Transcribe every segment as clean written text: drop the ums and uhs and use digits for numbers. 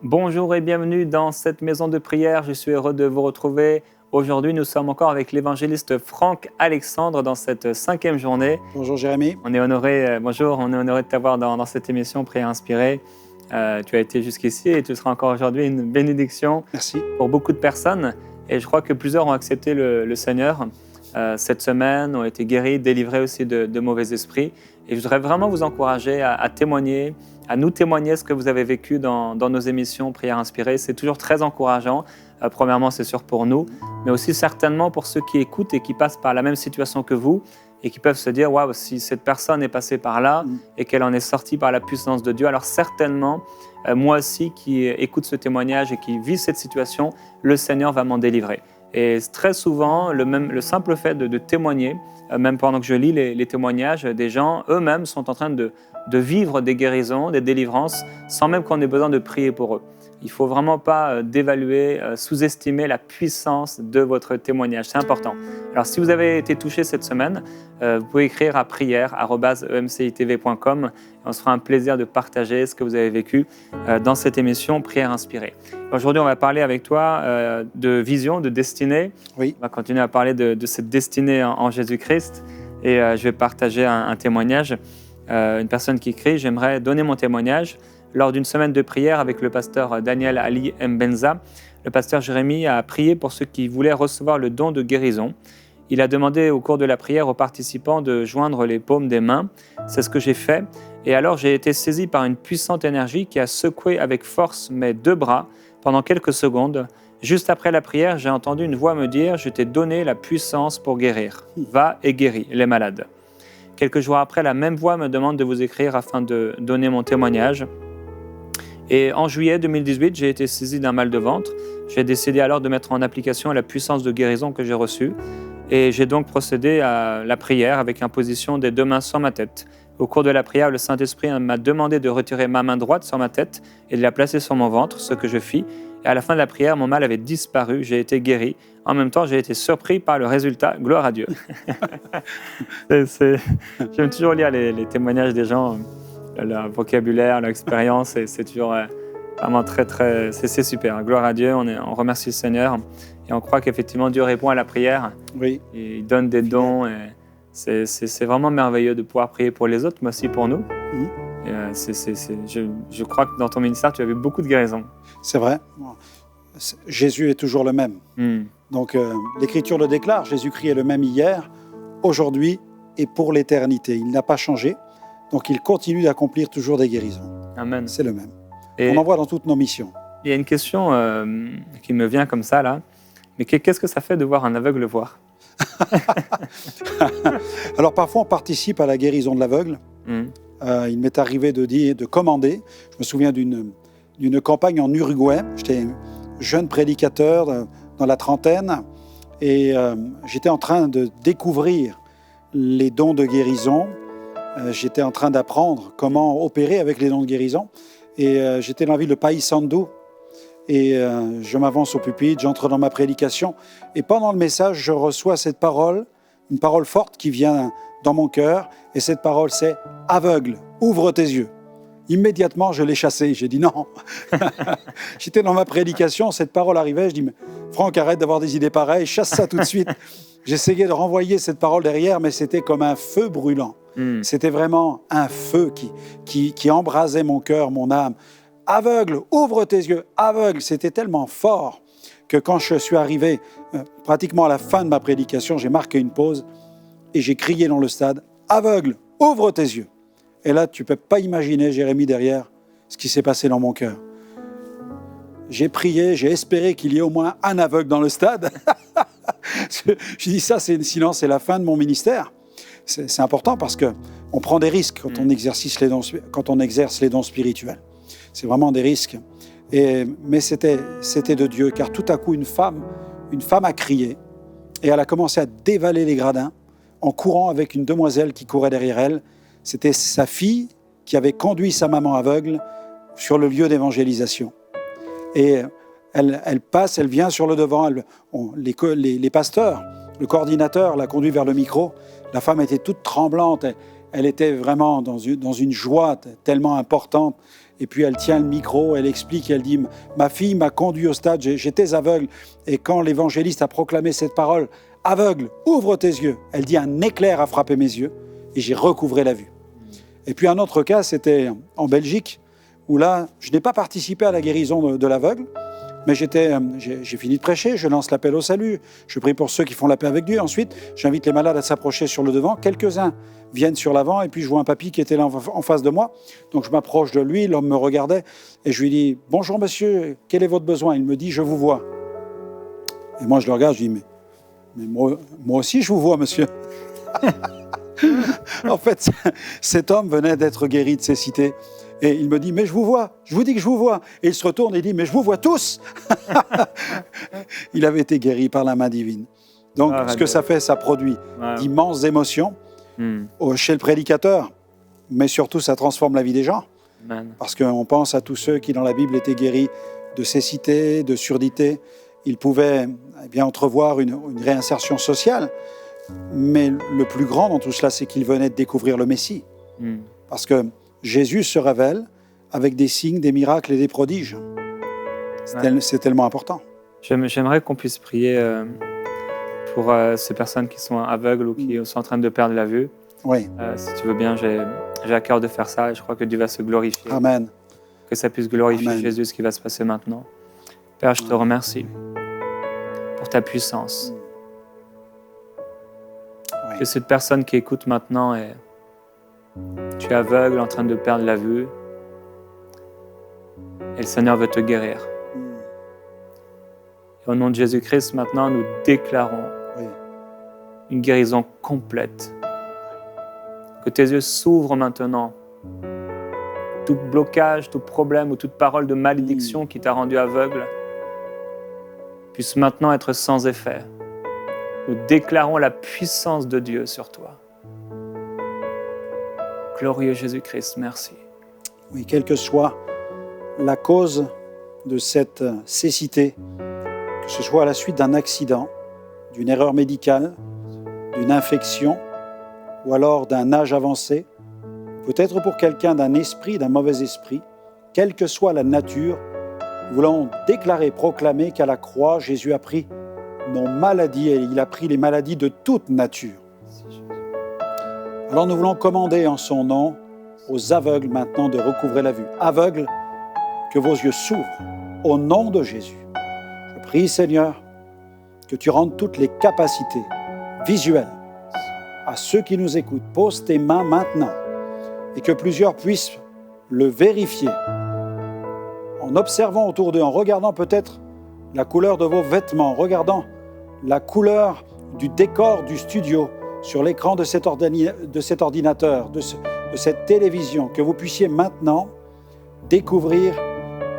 Bonjour et bienvenue dans cette maison de prière. Je suis heureux de vous retrouver. Aujourd'hui, nous sommes encore avec l'évangéliste Franck Alexandre dans cette 5e journée. Bonjour Jérémy. On est honoré, bonjour, on est honoré de t'avoir dans cette émission Prière inspirée. Tu as été jusqu'ici et tu seras encore aujourd'hui une bénédiction Merci. pour beaucoup de personnes. Et je crois que plusieurs ont accepté le Seigneur cette semaine, ont été guéris, délivrés aussi de mauvais esprits. Et je voudrais vraiment vous encourager à témoigner, à nous témoigner ce que vous avez vécu dans nos émissions Prière inspirée. C'est toujours très encourageant. Premièrement, c'est sûr pour nous, mais aussi certainement pour ceux qui écoutent et qui passent par la même situation que vous et qui peuvent se dire « Waouh, si cette personne est passée par là et qu'elle en est sortie par la puissance de Dieu, alors certainement, moi aussi qui écoute ce témoignage et qui vis cette situation, le Seigneur va m'en délivrer. » Et très souvent, le simple fait de témoigner, même pendant que je lis les témoignages des gens, eux-mêmes sont en train de vivre des guérisons, des délivrances, sans même qu'on ait besoin de prier pour eux. Il ne faut vraiment pas dévaluer, sous-estimer la puissance de votre témoignage. C'est important. Alors, si vous avez été touché cette semaine, vous pouvez écrire à prière@emcitv.com. On se fera un plaisir de partager ce que vous avez vécu dans cette émission Prière inspirée. Aujourd'hui, on va parler avec toi de vision, de destinée. Oui. On va continuer à parler de cette destinée en Jésus-Christ. Et je vais partager un témoignage. Une personne qui écrit « J'aimerais donner mon témoignage ». Lors d'une semaine de prière avec le pasteur Daniel Ali Mbenza, le pasteur Jérémy a prié pour ceux qui voulaient recevoir le don de guérison. Il a demandé au cours de la prière aux participants de joindre les paumes des mains. C'est ce que j'ai fait. Et alors j'ai été saisi par une puissante énergie qui a secoué avec force mes 2 bras pendant quelques secondes. Juste après la prière, j'ai entendu une voix me dire « Je t'ai donné la puissance pour guérir. Va et guéris les malades. » Quelques jours après, la même voix me demande de vous écrire afin de donner mon témoignage. Et en juillet 2018, j'ai été saisi d'un mal de ventre. J'ai décidé alors de mettre en application la puissance de guérison que j'ai reçue. Et j'ai donc procédé à la prière avec imposition des 2 mains sur ma tête. Au cours de la prière, le Saint-Esprit m'a demandé de retirer ma main droite sur ma tête et de la placer sur mon ventre, ce que je fis. Et à la fin de la prière, mon mal avait disparu, j'ai été guéri. En même temps, j'ai été surpris par le résultat. Gloire à Dieu. J'aime toujours lire les témoignages des gens. Leur vocabulaire, leur expérience, et c'est toujours vraiment très, c'est super. Gloire à Dieu, on remercie le Seigneur et on croit qu'effectivement Dieu répond à la prière. Oui. Et il donne des dons. Et c'est vraiment merveilleux de pouvoir prier pour les autres, mais aussi pour nous. Et je crois que dans ton ministère, tu as vu beaucoup de guérisons. C'est vrai. Jésus est toujours le même. Donc l'Écriture le déclare, Jésus-Christ est le même hier, aujourd'hui et pour l'éternité. Il n'a pas changé. Donc, il continue d'accomplir toujours des guérisons. Amen. C'est le même. Et on en voit dans toutes nos missions. Il y a une question qui me vient comme ça, là. Mais qu'est-ce que ça fait de voir un aveugle voir? Alors, parfois, on participe à la guérison de l'aveugle. Il m'est arrivé de commander. Je me souviens d'une campagne en Uruguay. J'étais jeune prédicateur dans la trentaine. Et j'étais en train de découvrir les dons de guérison. J'étais en train d'apprendre comment opérer avec les dons de guérison. Et j'étais dans la ville de Paysandú. Et je m'avance au pupitre, j'entre dans ma prédication. Et pendant le message, je reçois cette parole, une parole forte qui vient dans mon cœur. Et cette parole, c'est « Aveugle, ouvre tes yeux ». Immédiatement, je l'ai chassé. J'ai dit non. J'étais dans ma prédication, cette parole arrivait. Je dis « Franck, arrête d'avoir des idées pareilles, chasse ça tout de suite ». J'essayais de renvoyer cette parole derrière, mais c'était comme un feu brûlant. C'était vraiment un feu qui embrasait mon cœur, mon âme. Aveugle, ouvre tes yeux, aveugle. C'était tellement fort que quand je suis arrivé pratiquement à la fin de ma prédication, j'ai marqué une pause et j'ai crié dans le stade, aveugle, ouvre tes yeux. Et là, tu ne peux pas imaginer, Jérémy, derrière, ce qui s'est passé dans mon cœur. J'ai prié, j'ai espéré qu'il y ait au moins un aveugle dans le stade. J'ai dit ça, sinon c'est la fin de mon ministère. C'est important parce qu'on prend des risques quand on exerce les dons spirituels. C'est vraiment des risques. Mais c'était de Dieu, car tout à coup, une femme a crié et elle a commencé à dévaler les gradins en courant avec une demoiselle qui courait derrière elle. C'était sa fille qui avait conduit sa maman aveugle sur le lieu d'évangélisation. Et elle passe, elle vient sur le devant. Les pasteurs, le coordinateur l'a conduit vers le micro. La femme était toute tremblante. Elle était vraiment dans une joie tellement importante. Et puis elle tient le micro, elle explique, elle dit « Ma fille m'a conduit au stade, j'étais aveugle. Et quand l'évangéliste a proclamé cette parole, « Aveugle, ouvre tes yeux », elle dit « Un éclair a frappé mes yeux et j'ai recouvré la vue. » Et puis un autre cas, c'était en Belgique, où là, je n'ai pas participé à la guérison de l'aveugle, mais j'ai fini de prêcher, je lance l'appel au salut, je prie pour ceux qui font la paix avec Dieu. Ensuite, j'invite les malades à s'approcher sur le devant. Quelques-uns viennent sur l'avant et puis je vois un papy qui était là en face de moi. Donc je m'approche de lui, l'homme me regardait et je lui dis « Bonjour monsieur, quel est votre besoin ?» Il me dit « Je vous vois ». Et moi je le regarde, je dis « Mais moi aussi je vous vois monsieur ». En fait, cet homme venait d'être guéri de cécité. Et il me dit, mais je vous vois, je vous dis que je vous vois. Et il se retourne et dit, mais je vous vois tous. Il avait été guéri par la main divine. Donc, ce que ça fait, ça produit d'immenses émotions chez le prédicateur, mais surtout, ça transforme la vie des gens. Amen. Parce qu'on pense à tous ceux qui, dans la Bible, étaient guéris de cécité, de surdité. Ils pouvaient entrevoir une réinsertion sociale. Mais le plus grand dans tout cela, c'est qu'ils venaient de découvrir le Messie. Parce que Jésus se révèle avec des signes, des miracles et des prodiges. C'est tellement important. J'aimerais qu'on puisse prier pour ces personnes qui sont aveugles ou qui sont en train de perdre la vue. Oui. Si tu veux bien, j'ai à cœur de faire ça et je crois que Dieu va se glorifier. Amen. Que ça puisse glorifier Amen. Jésus, ce qui va se passer maintenant. Père, je te remercie pour ta puissance. Que cette personne qui écoute maintenant est... Tu es aveugle, en train de perdre la vue. Et le Seigneur veut te guérir. Et au nom de Jésus-Christ, maintenant, nous déclarons une guérison complète. Que tes yeux s'ouvrent maintenant. Tout blocage, tout problème ou toute parole de malédiction qui t'a rendu aveugle puisse maintenant être sans effet. Nous déclarons la puissance de Dieu sur toi. Glorieux Jésus-Christ, merci. Oui, quelle que soit la cause de cette cécité, que ce soit à la suite d'un accident, d'une erreur médicale, d'une infection ou alors d'un âge avancé, peut-être pour quelqu'un d'un esprit, d'un mauvais esprit, quelle que soit la nature, nous voulons déclarer, proclamer qu'à la croix, Jésus a pris nos maladies et il a pris les maladies de toute nature. Alors nous voulons commander en son nom aux aveugles maintenant de recouvrer la vue. Aveugles, que vos yeux s'ouvrent au nom de Jésus. Je prie, Seigneur, que tu rendes toutes les capacités visuelles à ceux qui nous écoutent. Pose tes mains maintenant et que plusieurs puissent le vérifier en observant autour d'eux, en regardant peut-être la couleur de vos vêtements, en regardant la couleur du décor du studio sur l'écran de cet ordinateur, de cette télévision, que vous puissiez maintenant découvrir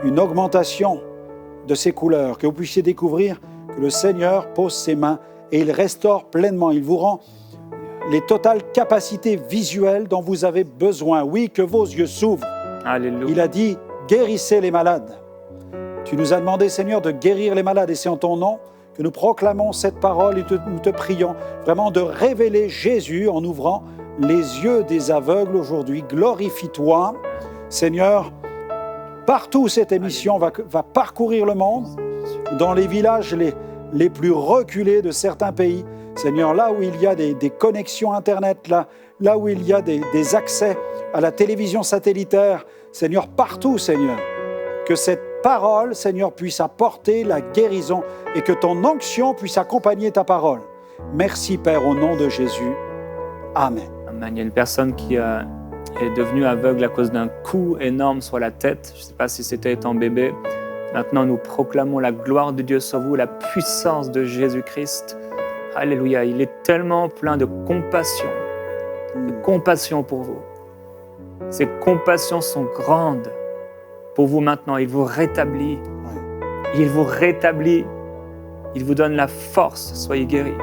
une augmentation de ces couleurs, que vous puissiez découvrir que le Seigneur pose ses mains et il restaure pleinement, il vous rend les totales capacités visuelles dont vous avez besoin. Oui, que vos yeux s'ouvrent. Alléluia. Il a dit, guérissez les malades. Tu nous as demandé, Seigneur, de guérir les malades et c'est en ton nom que nous proclamons cette parole et nous te prions vraiment de révéler Jésus en ouvrant les yeux des aveugles aujourd'hui. Glorifie-toi, Seigneur. Partout où cette émission va parcourir le monde, dans les villages les plus reculés de certains pays, Seigneur, là où il y a des connexions Internet, là où il y a des accès à la télévision satellitaire, Seigneur, partout, Seigneur, que cette parole, Seigneur, puisse apporter la guérison et que ton onction puisse accompagner ta parole. Merci, Père, au nom de Jésus. Amen. Amen. Il y a une personne qui est devenue aveugle à cause d'un coup énorme sur la tête. Je ne sais pas si c'était étant bébé. Maintenant, nous proclamons la gloire de Dieu sur vous, la puissance de Jésus-Christ. Alléluia. Il est tellement plein de compassion pour vous. Ces compassions sont grandes pour vous maintenant. Il vous rétablit. Il vous rétablit. Il vous donne la force. Soyez guéris.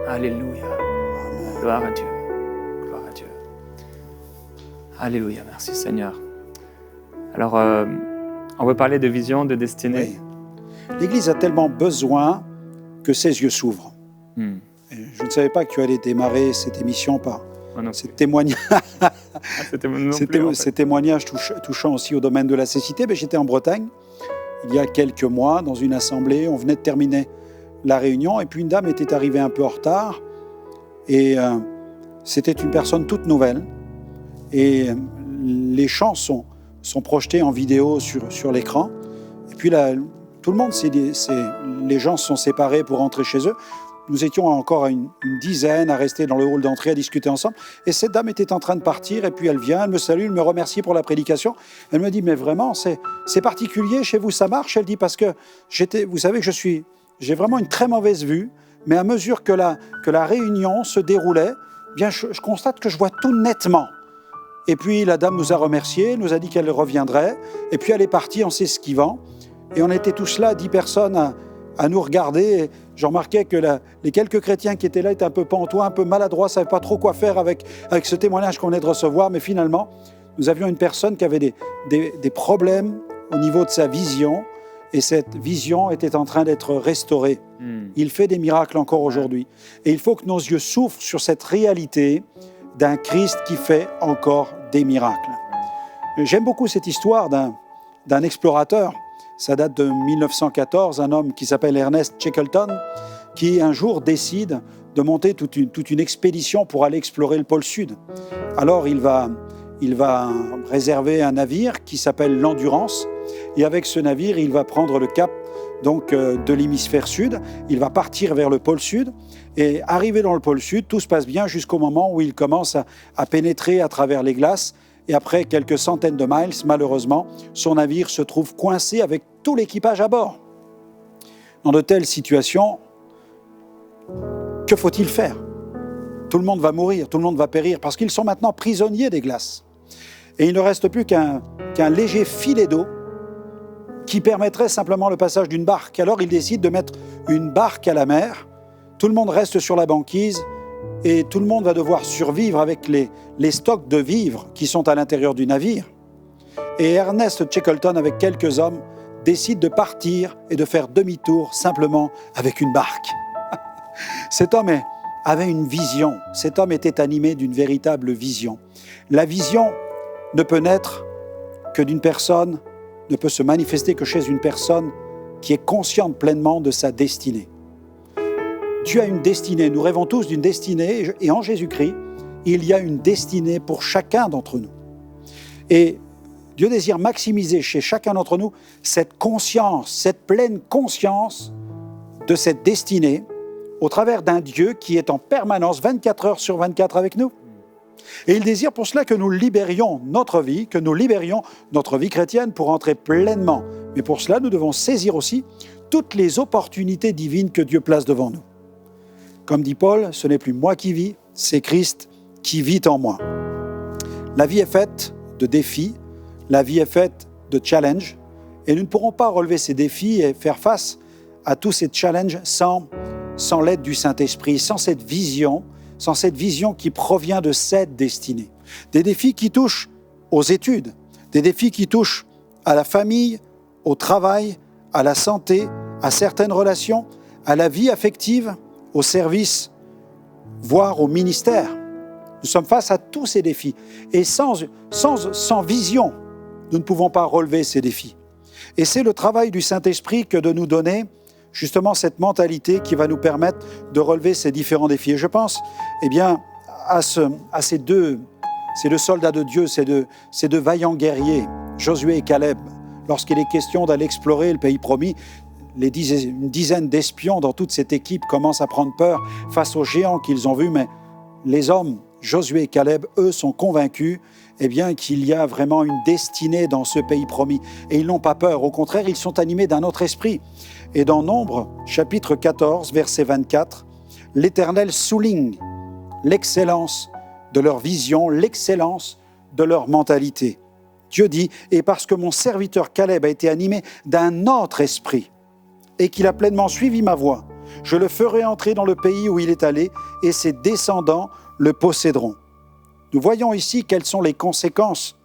Alléluia. Amen. Gloire à Dieu. Gloire à Dieu. Alléluia. Merci Seigneur. Alors, on veut parler de vision, de destinée. Oui. L'Église a tellement besoin que ses yeux s'ouvrent. Et je ne savais pas que tu allais démarrer cette émission par ces témoignages, en fait. ces témoignages touchant aussi au domaine de la cécité. J'étais en Bretagne il y a quelques mois dans une assemblée. On venait de terminer la réunion et puis une dame était arrivée un peu en retard et c'était une personne toute nouvelle et les chants sont projetés en vidéo sur l'écran. Et puis là, tout le monde, les gens se sont séparés pour rentrer chez eux. Nous étions encore une dizaine à rester dans le hall d'entrée, à discuter ensemble. Et cette dame était en train de partir, et puis elle vient, elle me salue, elle me remercie pour la prédication. Elle me dit, mais vraiment, c'est particulier, chez vous ça marche? Elle dit, parce que vous savez que j'ai vraiment une très mauvaise vue, mais à mesure que la réunion se déroulait, bien, je constate que je vois tout nettement. Et puis la dame nous a remerciés, nous a dit qu'elle reviendrait, et puis elle est partie en s'esquivant. Et on était tous là, 10 personnes à nous regarder. Et je remarquais que les quelques chrétiens qui étaient là étaient un peu pantois, un peu maladroits, ne savaient pas trop quoi faire avec ce témoignage qu'on venait de recevoir. Mais finalement, nous avions une personne qui avait des problèmes au niveau de sa vision. Et cette vision était en train d'être restaurée. Il fait des miracles encore aujourd'hui. Et il faut que nos yeux s'ouvrent sur cette réalité d'un Christ qui fait encore des miracles. J'aime beaucoup cette histoire d'un explorateur. Ça date de 1914, un homme qui s'appelle Ernest Shackleton, qui un jour décide de monter toute une expédition pour aller explorer le pôle Sud. Alors il va réserver un navire qui s'appelle l'Endurance, et avec ce navire, il va prendre le cap de l'hémisphère sud, il va partir vers le pôle Sud, et arrivé dans le pôle Sud, tout se passe bien jusqu'au moment où il commence à pénétrer à travers les glaces. Et après quelques centaines de miles, malheureusement, son navire se trouve coincé avec tout l'équipage à bord. Dans de telles situations, que faut-il faire? Tout le monde va mourir, tout le monde va périr, parce qu'ils sont maintenant prisonniers des glaces. Et il ne reste plus qu'un léger filet d'eau qui permettrait simplement le passage d'une barque. Alors il décide de mettre une barque à la mer. Tout le monde reste sur la banquise, et tout le monde va devoir survivre avec les stocks de vivres qui sont à l'intérieur du navire. Et Ernest Shackleton, avec quelques hommes, décide de partir et de faire demi-tour simplement avec une barque. Cet homme avait une vision. Cet homme était animé d'une véritable vision. La vision ne peut naître que d'une personne, ne peut se manifester que chez une personne qui est consciente pleinement de sa destinée. Dieu a une destinée, nous rêvons tous d'une destinée, et en Jésus-Christ, il y a une destinée pour chacun d'entre nous. Et Dieu désire maximiser chez chacun d'entre nous cette conscience, cette pleine conscience de cette destinée, au travers d'un Dieu qui est en permanence 24 heures sur 24 avec nous. Et il désire pour cela que nous libérions notre vie, que nous libérions notre vie chrétienne pour entrer pleinement. Mais pour cela, nous devons saisir aussi toutes les opportunités divines que Dieu place devant nous. Comme dit Paul, ce n'est plus moi qui vis, c'est Christ qui vit en moi. La vie est faite de défis, la vie est faite de challenges, et nous ne pourrons pas relever ces défis et faire face à tous ces challenges sans l'aide du Saint-Esprit, sans cette vision qui provient de cette destinée. Des défis qui touchent aux études, des défis qui touchent à la famille, au travail, à la santé, à certaines relations, à la vie affective, au service, voire au ministère. Nous sommes face à tous ces défis. Et sans vision, nous ne pouvons pas relever ces défis. Et c'est le travail du Saint-Esprit que de nous donner justement cette mentalité qui va nous permettre de relever ces différents défis. Et je pense à ces deux soldats de Dieu, ces deux vaillants guerriers, Josué et Caleb. Lorsqu'il est question d'aller explorer le pays promis, une dizaine d'espions dans toute cette équipe commencent à prendre peur face aux géants qu'ils ont vus, mais les hommes, Josué et Caleb, eux, sont convaincus qu'il y a vraiment une destinée dans ce pays promis. Et ils n'ont pas peur, au contraire, ils sont animés d'un autre esprit. Et dans Nombre, chapitre 14, verset 24, l'Éternel souligne l'excellence de leur vision, l'excellence de leur mentalité. Dieu dit, et parce que mon serviteur Caleb a été animé d'un autre esprit, et qu'il a pleinement suivi ma voie, je le ferai entrer dans le pays où il est allé, et ses descendants le posséderont. Nous voyons ici quelles sont les conséquences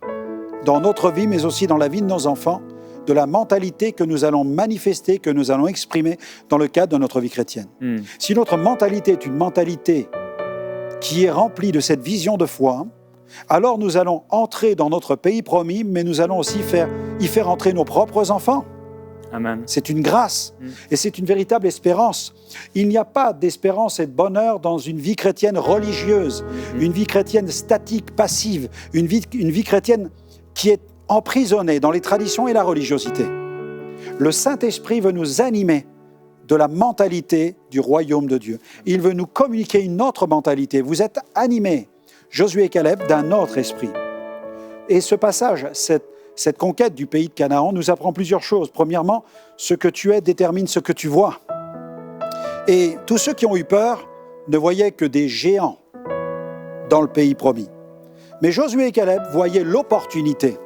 dans notre vie, mais aussi dans la vie de nos enfants, de la mentalité que nous allons manifester, que nous allons exprimer dans le cadre de notre vie chrétienne. Si notre mentalité est une mentalité qui est rempli de cette vision de foi, alors nous allons entrer dans notre pays promis, mais nous allons aussi y faire entrer nos propres enfants. Amen. C'est une grâce et c'est une véritable espérance. Il n'y a pas d'espérance et de bonheur dans une vie chrétienne religieuse, une vie chrétienne statique, passive, une vie chrétienne qui est emprisonnée dans les traditions et la religiosité. Le Saint-Esprit veut nous animer de la mentalité du royaume de Dieu. Il veut nous communiquer une autre mentalité. Vous êtes animés, Josué et Caleb, d'un autre esprit. Et ce passage, cette conquête du pays de Canaan nous apprend plusieurs choses. Premièrement, ce que tu es détermine ce que tu vois. Et tous ceux qui ont eu peur ne voyaient que des géants dans le pays promis. Mais Josué et Caleb voyaient l'opportunité.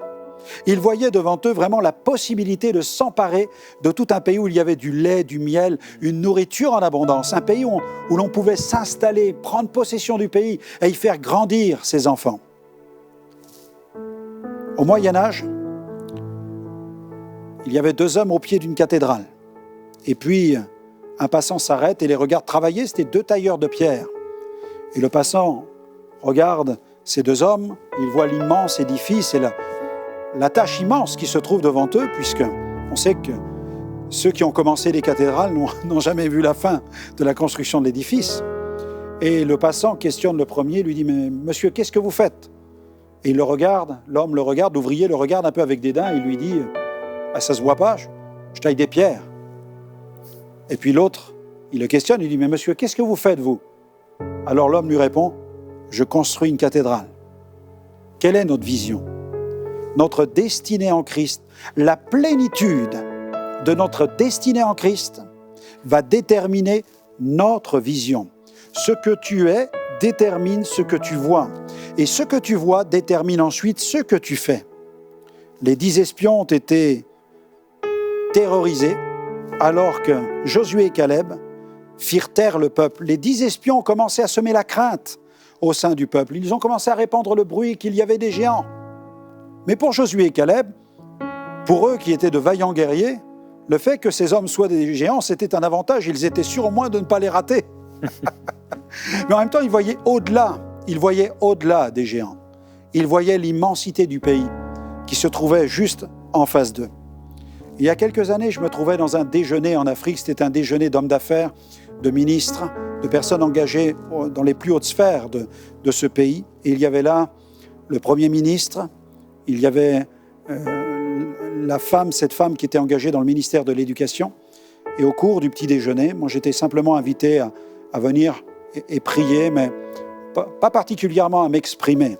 Ils voyaient devant eux vraiment la possibilité de s'emparer de tout un pays où il y avait du lait, du miel, une nourriture en abondance. Un pays où l'on pouvait s'installer, prendre possession du pays et y faire grandir ses enfants. Au Moyen-Âge, il y avait 2 hommes au pied d'une cathédrale. Et puis, un passant s'arrête et les regarde travailler. C'était 2 tailleurs de pierre. Et le passant regarde ces 2 hommes, il voit l'immense édifice et la tâche immense qui se trouve devant eux, puisqu'on sait que ceux qui ont commencé les cathédrales n'ont jamais vu la fin de la construction de l'édifice. Et le passant questionne le premier, lui dit « Mais monsieur, qu'est-ce que vous faites ?» Et il le regarde, l'homme le regarde, l'ouvrier le regarde un peu avec dédain, et il lui dit « Ça se voit pas, je taille des pierres. » Et puis l'autre, il le questionne, il dit « Mais monsieur, qu'est-ce que vous faites, vous ?» Alors l'homme lui répond « Je construis une cathédrale. » Quelle est notre vision ? Notre destinée en Christ, la plénitude de notre destinée en Christ va déterminer notre vision. Ce que tu es détermine ce que tu vois. Et ce que tu vois détermine ensuite ce que tu fais. Les 10 espions ont été terrorisés alors que Josué et Caleb firent taire le peuple. Les 10 espions ont commencé à semer la crainte au sein du peuple. Ils ont commencé à répandre le bruit qu'il y avait des géants. Mais pour Josué et Caleb, pour eux qui étaient de vaillants guerriers, le fait que ces hommes soient des géants, c'était un avantage. Ils étaient sûrs au moins de ne pas les rater. Mais en même temps, ils voyaient au-delà. Ils voyaient au-delà des géants. Ils voyaient l'immensité du pays qui se trouvait juste en face d'eux. Il y a quelques années, je me trouvais dans un déjeuner en Afrique. C'était un déjeuner d'hommes d'affaires, de ministres, de personnes engagées dans les plus hautes sphères de ce pays. Et il y avait là le Premier ministre, il y avait cette femme qui était engagée dans le ministère de l'Éducation. Et au cours du petit déjeuner, moi j'étais simplement invité à venir et prier, mais pas particulièrement à m'exprimer.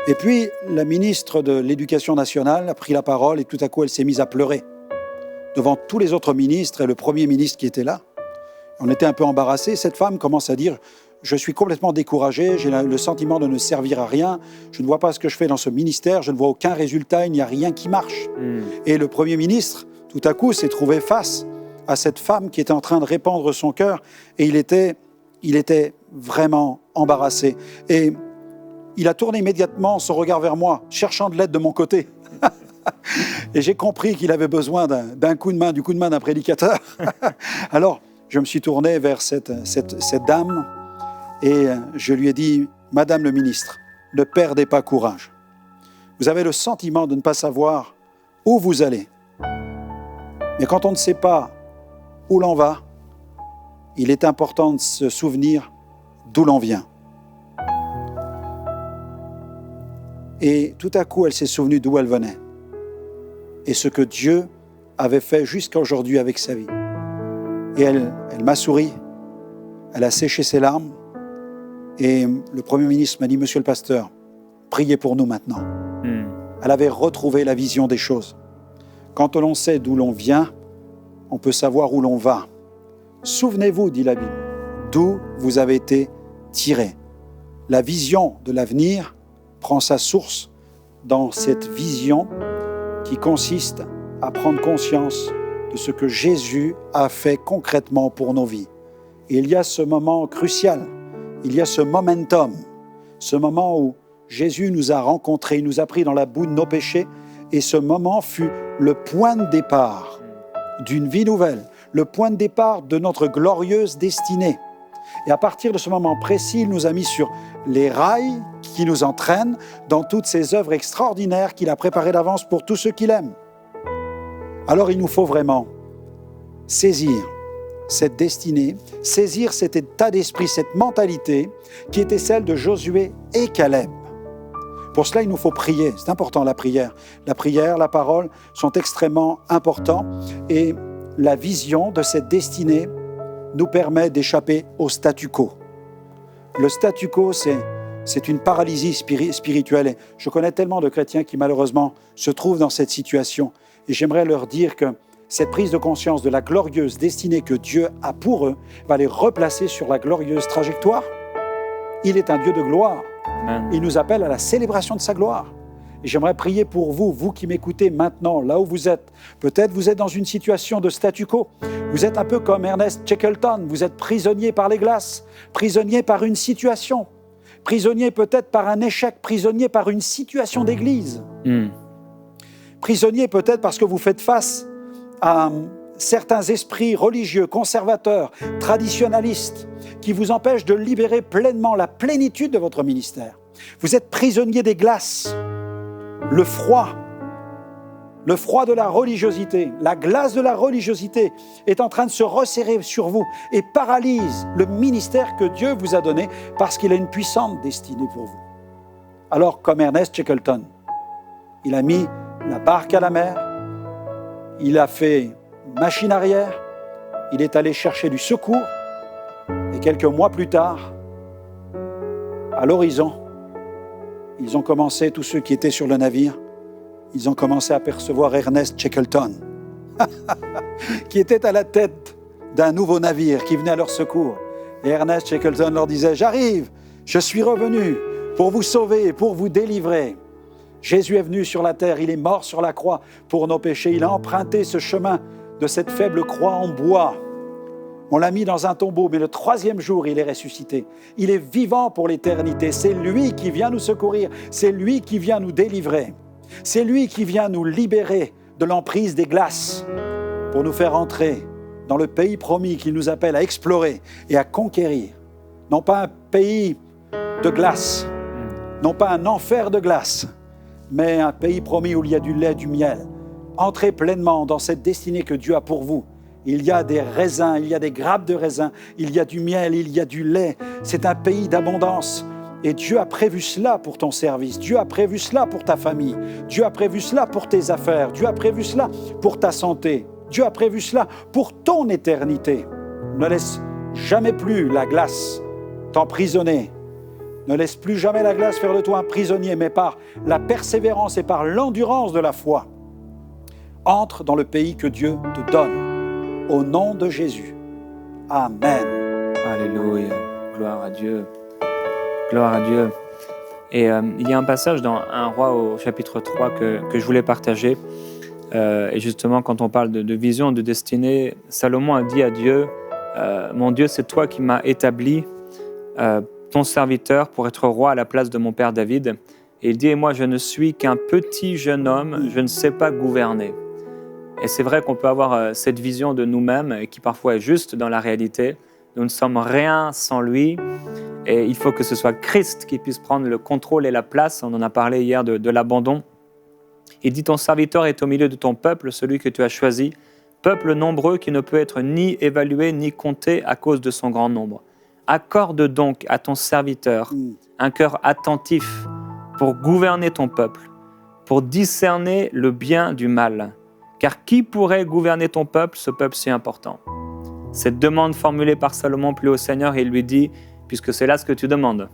Et puis la ministre de l'Éducation nationale a pris la parole et tout à coup elle s'est mise à pleurer devant tous les autres ministres et le Premier ministre qui était là. On était un peu embarrassés. Cette femme commence à dire « Je suis complètement découragée, j'ai le sentiment de ne servir à rien, je ne vois pas ce que je fais dans ce ministère, je ne vois aucun résultat, il n'y a rien qui marche. » Et le Premier ministre, tout à coup, s'est trouvé face à cette femme qui était en train de répandre son cœur et il était vraiment embarrassé. Et il a tourné immédiatement son regard vers moi, cherchant de l'aide de mon côté. Et j'ai compris qu'il avait besoin du coup de main d'un prédicateur. Alors, je me suis tourné vers cette dame et je lui ai dit « Madame le ministre, ne perdez pas courage. Vous avez le sentiment de ne pas savoir où vous allez. Mais quand on ne sait pas où l'on va, il est important de se souvenir d'où l'on vient. » Et tout à coup, elle s'est souvenue d'où elle venait et ce que Dieu avait fait jusqu'à aujourd'hui avec sa vie. Et elle m'a souri, elle a séché ses larmes et le Premier ministre m'a dit « Monsieur le pasteur, priez pour nous maintenant. » Elle avait retrouvé la vision des choses. Quand l'on sait d'où l'on vient, on peut savoir où l'on va. Souvenez-vous, dit la Bible, d'où vous avez été tirés. La vision de l'avenir prend sa source dans cette vision qui consiste à prendre conscience de ce que Jésus a fait concrètement pour nos vies. Et il y a ce moment crucial, il y a ce momentum, ce moment où Jésus nous a rencontrés, il nous a pris dans la boue de nos péchés, et ce moment fut le point de départ d'une vie nouvelle, le point de départ de notre glorieuse destinée. Et à partir de ce moment précis, il nous a mis sur les rails qui nous entraînent dans toutes ces œuvres extraordinaires qu'il a préparées d'avance pour tous ceux qu'il aime. Alors il nous faut vraiment saisir cette destinée, saisir cet état d'esprit, cette mentalité qui était celle de Josué et Caleb. Pour cela, il nous faut prier. C'est important, la prière. La prière, la parole sont extrêmement importants et la vision de cette destinée nous permet d'échapper au statu quo. Le statu quo, c'est une paralysie spirituelle. Et je connais tellement de chrétiens qui, malheureusement, se trouvent dans cette situation. Et j'aimerais leur dire que cette prise de conscience de la glorieuse destinée que Dieu a pour eux va les replacer sur la glorieuse trajectoire. Il est un Dieu de gloire. Amen. Il nous appelle à la célébration de sa gloire. Et j'aimerais prier pour vous, vous qui m'écoutez maintenant, là où vous êtes. Peut-être vous êtes dans une situation de statu quo. Vous êtes un peu comme Ernest Shackleton. Vous êtes prisonnier par les glaces, prisonnier par une situation, prisonnier peut-être par un échec, prisonnier par une situation d'église. Prisonnier peut-être parce que vous faites face à certains esprits religieux, conservateurs, traditionnalistes, qui vous empêchent de libérer pleinement la plénitude de votre ministère. Vous êtes prisonnier des glaces, le froid de la religiosité, la glace de la religiosité est en train de se resserrer sur vous et paralyse le ministère que Dieu vous a donné parce qu'il a une puissante destinée pour vous. Alors, comme Ernest Shackleton, il a mis la barque à la mer, il a fait machine arrière, il est allé chercher du secours et quelques mois plus tard, à l'horizon, ils ont commencé, tous ceux qui étaient sur le navire, ils ont commencé à percevoir Ernest Shackleton, qui était à la tête d'un nouveau navire qui venait à leur secours. Et Ernest Shackleton leur disait « J'arrive, je suis revenu pour vous sauver, pour vous délivrer. » Jésus est venu sur la terre, il est mort sur la croix pour nos péchés. Il a emprunté ce chemin de cette faible croix en bois. On l'a mis dans un tombeau, mais le 3e jour, il est ressuscité. Il est vivant pour l'éternité. C'est lui qui vient nous secourir. C'est lui qui vient nous délivrer. C'est lui qui vient nous libérer de l'emprise des glaces pour nous faire entrer dans le pays promis qu'il nous appelle à explorer et à conquérir. Non pas un pays de glace, non pas un enfer de glace, mais un pays promis où il y a du lait, du miel. Entrez pleinement dans cette destinée que Dieu a pour vous. Il y a des raisins, il y a des grappes de raisins, il y a du miel, il y a du lait. C'est un pays d'abondance. Et Dieu a prévu cela pour ton service. Dieu a prévu cela pour ta famille. Dieu a prévu cela pour tes affaires. Dieu a prévu cela pour ta santé. Dieu a prévu cela pour ton éternité. Ne laisse jamais plus la glace t'emprisonner. Ne laisse plus jamais la glace faire de toi un prisonnier, mais par la persévérance et par l'endurance de la foi, entre dans le pays que Dieu te donne. Au nom de Jésus. Amen. Alléluia. Gloire à Dieu. Gloire à Dieu. Et il y a un passage dans 1 Roi au chapitre 3 que je voulais partager. Et justement, quand on parle de vision, de destinée, Salomon a dit à Dieu, mon Dieu, c'est toi qui m'as établi ton serviteur pour être roi à la place de mon père David. Et il dit, et moi, je ne suis qu'un petit jeune homme, je ne sais pas gouverner. Et c'est vrai qu'on peut avoir cette vision de nous-mêmes qui parfois est juste dans la réalité. Nous ne sommes rien sans lui. Et il faut que ce soit Christ qui puisse prendre le contrôle et la place. On en a parlé hier de l'abandon. Il dit, ton serviteur est au milieu de ton peuple, celui que tu as choisi, peuple nombreux qui ne peut être ni évalué ni compté à cause de son grand nombre. Accorde donc à ton serviteur un cœur attentif pour gouverner ton peuple, pour discerner le bien du mal. Car qui pourrait gouverner ton peuple, ce peuple si important? Cette demande formulée par Salomon plut au Seigneur et il lui dit, puisque c'est là ce que tu demandes,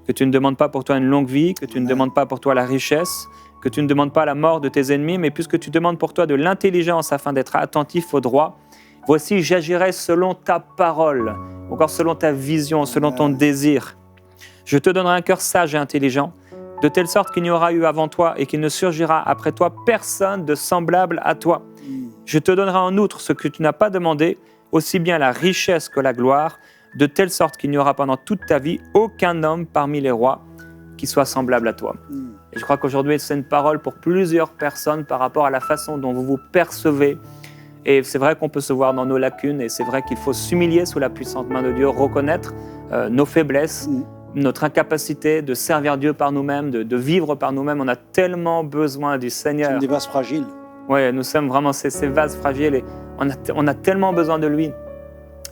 que tu ne demandes pas pour toi une longue vie, que tu ne demandes pas pour toi la richesse, que tu ne demandes pas la mort de tes ennemis, mais puisque tu demandes pour toi de l'intelligence afin d'être attentif au droit, voici j'agirai selon ta parole, encore selon ta vision, selon ton désir. Je te donnerai un cœur sage et intelligent, de telle sorte qu'il n'y aura eu avant toi et qu'il ne surgira après toi personne de semblable à toi. Je te donnerai en outre ce que tu n'as pas demandé, aussi bien la richesse que la gloire, de telle sorte qu'il n'y aura pendant toute ta vie aucun homme parmi les rois qui soit semblable à toi. Et je crois qu'aujourd'hui, c'est une parole pour plusieurs personnes par rapport à la façon dont vous vous percevez Et c'est vrai qu'on peut se voir dans nos lacunes et c'est vrai qu'il faut s'humilier sous la puissante main de Dieu, reconnaître nos faiblesses, notre incapacité de servir Dieu par nous-mêmes, de vivre par nous-mêmes. On a tellement besoin du Seigneur. Comme des vases fragiles. Oui, nous sommes vraiment ces vases fragiles et on a tellement besoin de lui.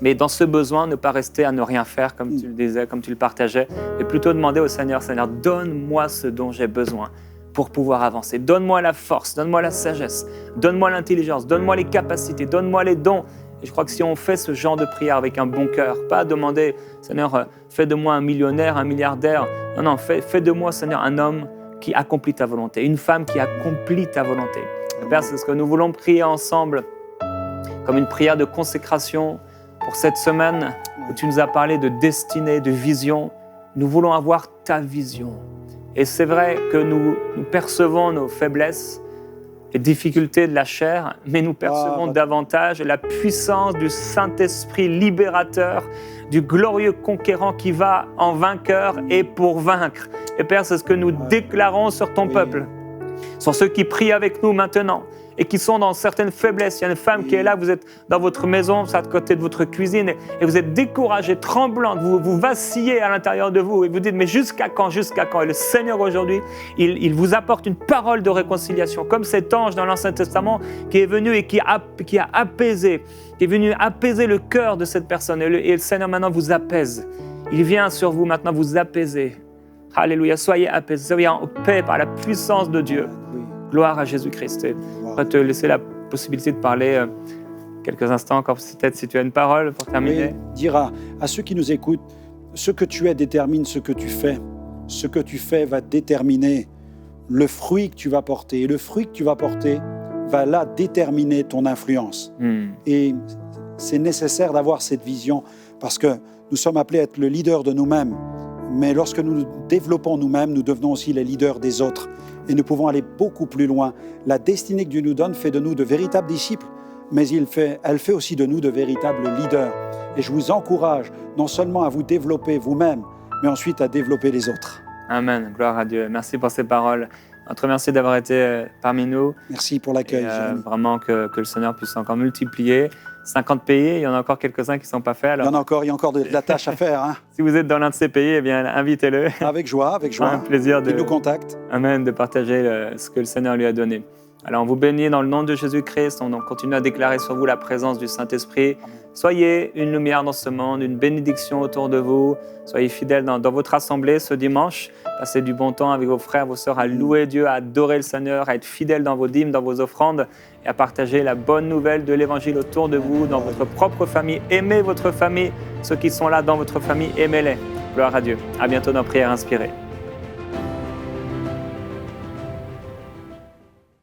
Mais dans ce besoin, ne pas rester à ne rien faire, comme tu le disais, comme tu le partageais, mais plutôt demander au Seigneur, Seigneur, donne-moi ce dont j'ai besoin pour pouvoir avancer. Donne-moi la force, donne-moi la sagesse, donne-moi l'intelligence, donne-moi les capacités, donne-moi les dons. Et je crois que si on fait ce genre de prière avec un bon cœur, pas demander, Seigneur, fais de moi un millionnaire, un milliardaire. Non, fais de moi, Seigneur, un homme qui accomplit ta volonté, une femme qui accomplit ta volonté. Père, c'est ce que nous voulons prier ensemble, comme une prière de consécration pour cette semaine où tu nous as parlé de destinée, de vision. Nous voulons avoir ta vision. Et c'est vrai que nous percevons nos faiblesses, les difficultés de la chair, mais nous percevons davantage la puissance du Saint-Esprit libérateur, du glorieux conquérant qui va en vainqueur et pour vaincre. Et Père, c'est ce que nous déclarons sur ton peuple, sur ceux qui prient avec nous maintenant et qui sont dans certaines faiblesses. Il y a une femme qui est là, vous êtes dans votre maison, vous êtes à côté de votre cuisine et vous êtes découragée, tremblante, vous vacillez à l'intérieur de vous et vous dites, mais jusqu'à quand, jusqu'à quand? Et le Seigneur aujourd'hui, il vous apporte une parole de réconciliation, comme cet ange dans l'Ancien Testament qui est venu et qui a apaisé, qui est venu apaiser le cœur de cette personne. Et le Seigneur maintenant vous apaise. Il vient sur vous maintenant vous apaiser. Alléluia, soyez apaisés, soyez en paix par la puissance de Dieu. Gloire à Jésus-Christ. On va te laisser la possibilité de parler quelques instants encore, peut-être si tu as une parole pour terminer. Oui, dire à ceux qui nous écoutent, ce que tu es détermine ce que tu fais. Ce que tu fais va déterminer le fruit que tu vas porter. Et le fruit que tu vas porter va là déterminer ton influence. Et c'est nécessaire d'avoir cette vision parce que nous sommes appelés à être le leader de nous-mêmes. Mais lorsque nous nous développons nous-mêmes, nous devenons aussi les leaders des autres. Et nous pouvons aller beaucoup plus loin. La destinée que Dieu nous donne fait de nous de véritables disciples, mais elle fait aussi de nous de véritables leaders. Et je vous encourage non seulement à vous développer vous-même, mais ensuite à développer les autres. Amen, gloire à Dieu. Merci pour ces paroles. On te remercie d'avoir été parmi nous. Merci pour l'accueil. Vraiment que le Seigneur puisse encore multiplier. 50 pays, il y en a encore quelques-uns qui ne sont pas faits. Alors... Il y a encore de la tâche à faire. Hein. Si vous êtes dans l'un de ces pays, eh bien, invitez-le. Avec joie, avec joie. Un plaisir qu'il nous contacte. Amen, de partager ce que le Seigneur lui a donné. Alors, on vous bénit dans le nom de Jésus-Christ. On continue à déclarer sur vous la présence du Saint-Esprit. Soyez une lumière dans ce monde, une bénédiction autour de vous. Soyez fidèles dans votre assemblée ce dimanche. Passez du bon temps avec vos frères, vos sœurs, à louer Dieu, à adorer le Seigneur, à être fidèles dans vos dîmes, dans vos offrandes et à partager la bonne nouvelle de l'Évangile autour de vous, dans votre propre famille. Aimez votre famille. Ceux qui sont là dans votre famille, aimez-les. Gloire à Dieu. À bientôt dans Prière Inspirée.